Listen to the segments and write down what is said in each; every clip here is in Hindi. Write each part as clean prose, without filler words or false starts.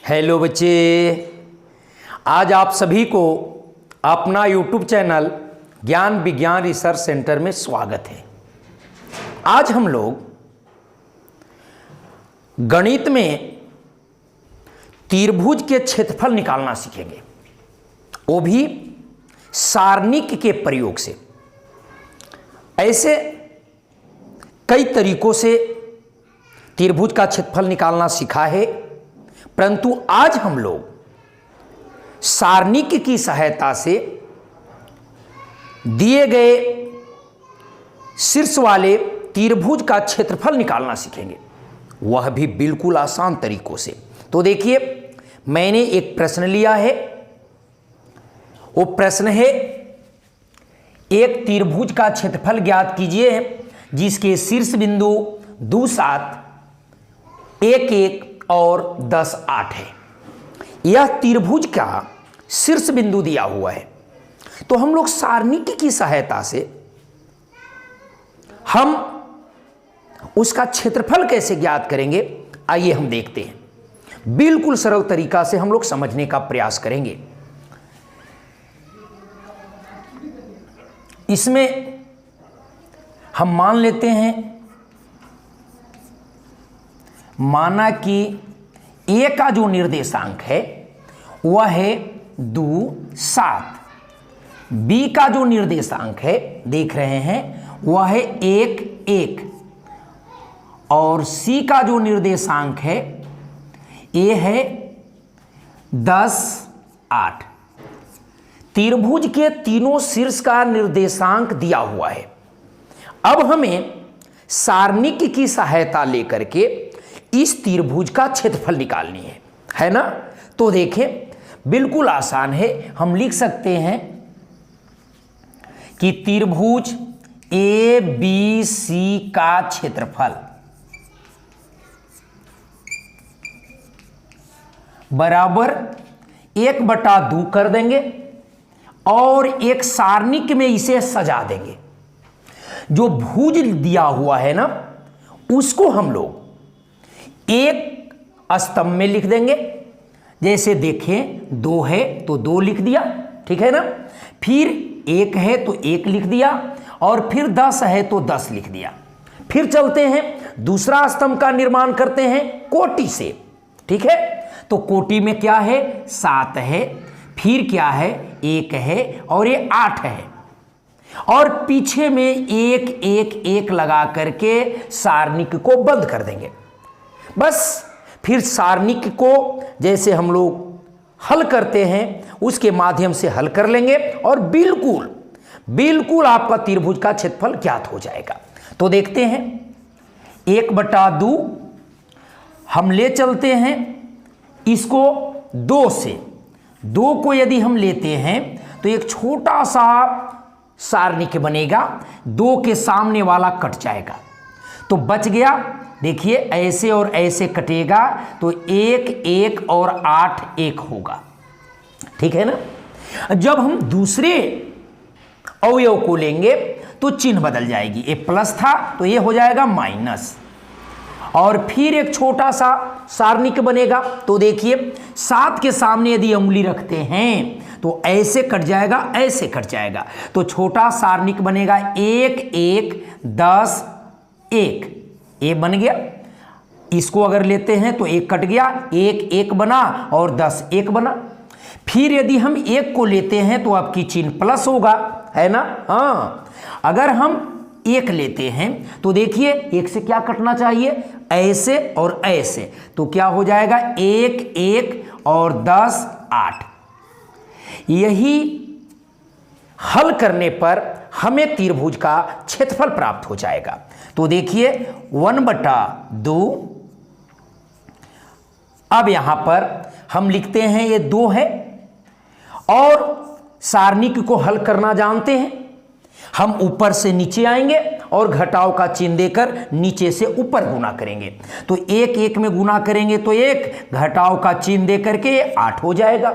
हेलो बच्चे, आज आप सभी को अपना यूट्यूब चैनल ज्ञान विज्ञान रिसर्च सेंटर में स्वागत है। आज हम लोग गणित में त्रिभुज के क्षेत्रफल निकालना सीखेंगे, वो भी सारणिक के प्रयोग से। ऐसे कई तरीकों से त्रिभुज का क्षेत्रफल निकालना सीखा है, परंतु आज हम लोग सारणिक की सहायता से दिए गए शीर्ष वाले त्रिभुज का क्षेत्रफल निकालना सीखेंगे, वह भी बिल्कुल आसान तरीकों से। तो देखिए, मैंने एक प्रश्न लिया है। वो प्रश्न है, एक त्रिभुज का क्षेत्रफल ज्ञात कीजिए जिसके शीर्ष बिंदु 2, 7, 1, 1 और 10, 8 है। यह त्रिभुज का शीर्ष बिंदु दिया हुआ है। तो हम लोग सारणिक की सहायता से हम उसका क्षेत्रफल कैसे ज्ञात करेंगे, आइए हम देखते हैं। बिल्कुल सरल तरीका से हम लोग समझने का प्रयास करेंगे। इसमें हम मान लेते हैं, माना कि ए का जो निर्देशांक है वह है 2, 7। बी का जो निर्देशांक है देख रहे हैं वह है 1, 1 और सी का जो निर्देशांक है ये है 10, 8। त्रिभुज के तीनों शीर्ष का निर्देशांक दिया हुआ है। अब हमें सारणिक की सहायता लेकर के इस त्रिभुज का क्षेत्रफल निकालनी है ना। तो देखें, बिल्कुल आसान है। हम लिख सकते हैं कि त्रिभुज ए बी सी का क्षेत्रफल बराबर 1/2 कर देंगे और एक सारणिक में इसे सजा देंगे। जो भुज दिया हुआ है ना, उसको हम लोग एक स्तंभ में लिख देंगे। जैसे देखें, 2 है तो 2 लिख दिया, ठीक है ना। फिर 1 है तो 1 लिख दिया और फिर 10 है तो 10 लिख दिया। फिर चलते हैं, दूसरा स्तंभ का निर्माण करते हैं कोटि से, ठीक है। तो कोटि में क्या है, 7 है, फिर क्या है, 1 है और ये 8 है। और पीछे में 1, 1, 1 लगा करके सारणिक को बंद कर देंगे। बस फिर सारणिक को जैसे हम लोग हल करते हैं उसके माध्यम से हल कर लेंगे और बिल्कुल आपका त्रिभुज का क्षेत्रफल ज्ञात हो जाएगा। तो देखते हैं, 1/2 हम ले चलते हैं इसको 2 से। 2 को यदि हम लेते हैं तो एक छोटा सा सारणिक बनेगा, 2 के सामने वाला कट जाएगा तो बच गया। देखिए, ऐसे और ऐसे कटेगा तो 1, 1 और 8, 1 होगा, ठीक है ना। जब हम दूसरे अवयव को लेंगे तो चिन्ह बदल जाएगी। ये प्लस था तो ये हो जाएगा माइनस, और फिर एक छोटा सा सारणिक बनेगा। तो देखिए, 7 के सामने यदि उंगली रखते हैं तो ऐसे कट जाएगा, ऐसे कट जाएगा। तो छोटा सारणिक बनेगा 1, 1, 10, 1, ये बन गया। इसको अगर लेते हैं तो 1 कट गया, 1, 1 बना और 10, 1 बना। फिर यदि हम 1 को लेते हैं तो आपकी चिन्ह प्लस होगा, है ना। हाँ, अगर हम 1 लेते हैं तो देखिए 1 से क्या कटना चाहिए, ऐसे और ऐसे। तो क्या हो जाएगा, 1, 1 और 10, 8। यही हल करने पर हमें त्रिभुज का क्षेत्रफल प्राप्त हो जाएगा। तो देखिए, 1/2। अब यहां पर हम लिखते हैं ये 2 है और सारणिक को हल करना जानते हैं। हम ऊपर से नीचे आएंगे और घटाव का चिन्ह देकर नीचे से ऊपर गुना करेंगे। तो 1, 1 में गुना करेंगे तो 1, घटाव का चिन्ह देकर के 8 हो जाएगा।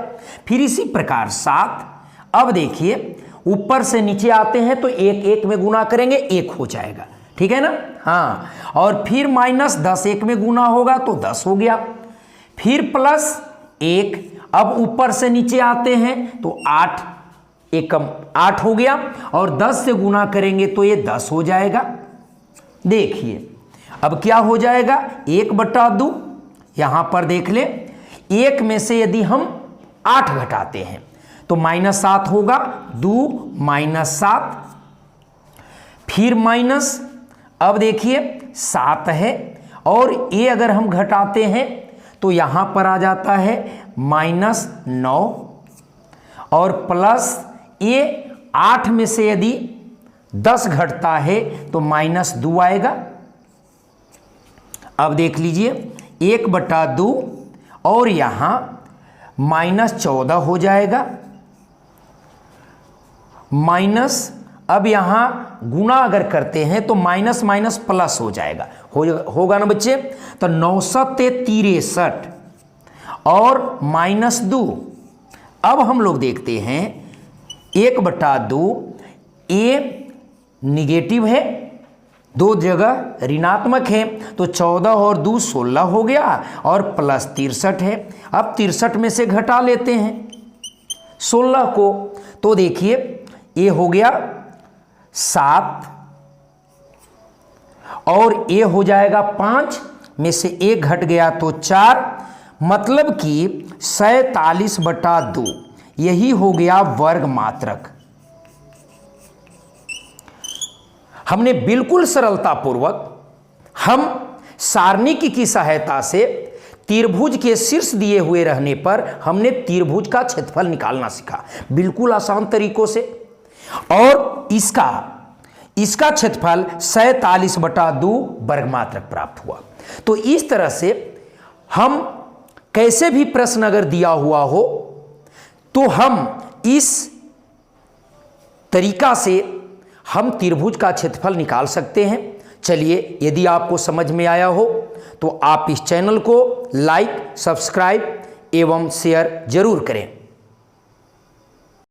फिर इसी प्रकार 7। अब देखिए, ऊपर से नीचे आते हैं तो 1, 1 में गुना करेंगे, 1 हो जाएगा, ठीक है ना। हाँ, और फिर -10 1 में गुना होगा तो 10 हो गया। फिर प्लस 1। अब ऊपर से नीचे आते हैं तो 8 एकम 8 हो गया, और 10 से गुना करेंगे तो ये 10 हो जाएगा। देखिए अब क्या हो जाएगा, 1/2। यहां पर देख ले, 1 में से यदि हम 8 घटाते हैं तो -7 होगा, 2 -7, फिर माइनस, अब देखिए 7 है, और ये अगर हम घटाते हैं तो यहां पर आ जाता है -9, और प्लस ये 8 में से यदि 10 घटता है तो -2 आएगा। अब देख लीजिए 1/2, और यहां -14 हो जाएगा, माइनस, अब यहां गुना अगर करते हैं तो माइनस माइनस प्लस हो जाएगा, होगा ना बच्चे। तो 9 सत्ते 63 और -2। अब हम लोग देखते हैं 1/2, ये निगेटिव है, 2 जगह ऋणात्मक है, तो 14 और 2 16 हो गया, और प्लस 63 है। अब 63 में से घटा लेते हैं 16 को, तो देखिए ये हो गया 7, और ये हो जाएगा 5 में से 1 घट गया तो 4, मतलब कि 47/2 यही हो गया वर्ग मात्रक। हमने बिल्कुल सरलतापूर्वक हम सारणिक की सहायता से त्रिभुज के शीर्ष दिए हुए रहने पर हमने त्रिभुज का क्षेत्रफल निकालना सीखा, बिल्कुल आसान तरीकों से, और इसका क्षेत्रफल 47/2 वर्गमात्रक प्राप्त हुआ। तो इस तरह से हम कैसे भी प्रश्न अगर दिया हुआ हो तो हम इस तरीका से हम त्रिभुज का क्षेत्रफल निकाल सकते हैं। चलिए, यदि आपको समझ में आया हो तो आप इस चैनल को लाइक, सब्सक्राइब एवं शेयर जरूर करें।